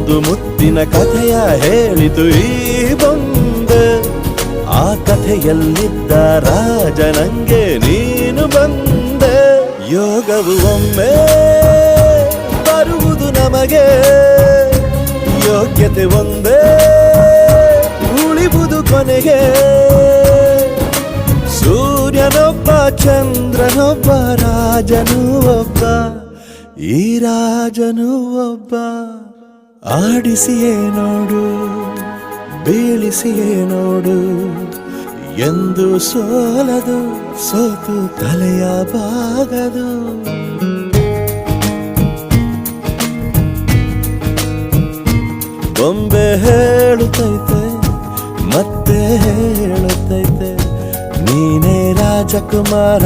ಒಂದು ಮುತ್ತಿನ ಕಥೆಯ ಹೇಳಿತು ಈ ಬೊಂಬೆ. ಆ ಕಥೆಯಲ್ಲಿದ್ದ ರಾಜ ನಂಗೆ ನೀನು ಬಂದೆ. ಯೋಗವು ಒಮ್ಮೆ ಬರುವುದು ನಮಗೆ, ಯೋಗ್ಯತೆ ಒಂದೇ ಉಳಿವುದು ಕೊನೆಗೆ. ಸೂರ್ಯನೊಬ್ಬ ಚಂದ್ರನೊಬ್ಬ ರಾಜನೂ ಒಬ್ಬ, ಈ ರಾಜನೂ ಒಬ್ಬ. ಆಡಿಸಿಯೇ ನೋಡು ಬೀಳಿಸಿಯೇ ನೋಡು, ಎಂದು ಸೋಲದು ಸೋತು ತಲೆಯ ಬಾಗದು. ಬೊಂಬೆ ಹೇಳುತ್ತೈತೆ ಮತ್ತೆ ಹೇಳುತ್ತೈತೆ, ನೀನೇ ರಾಜಕುಮಾರ.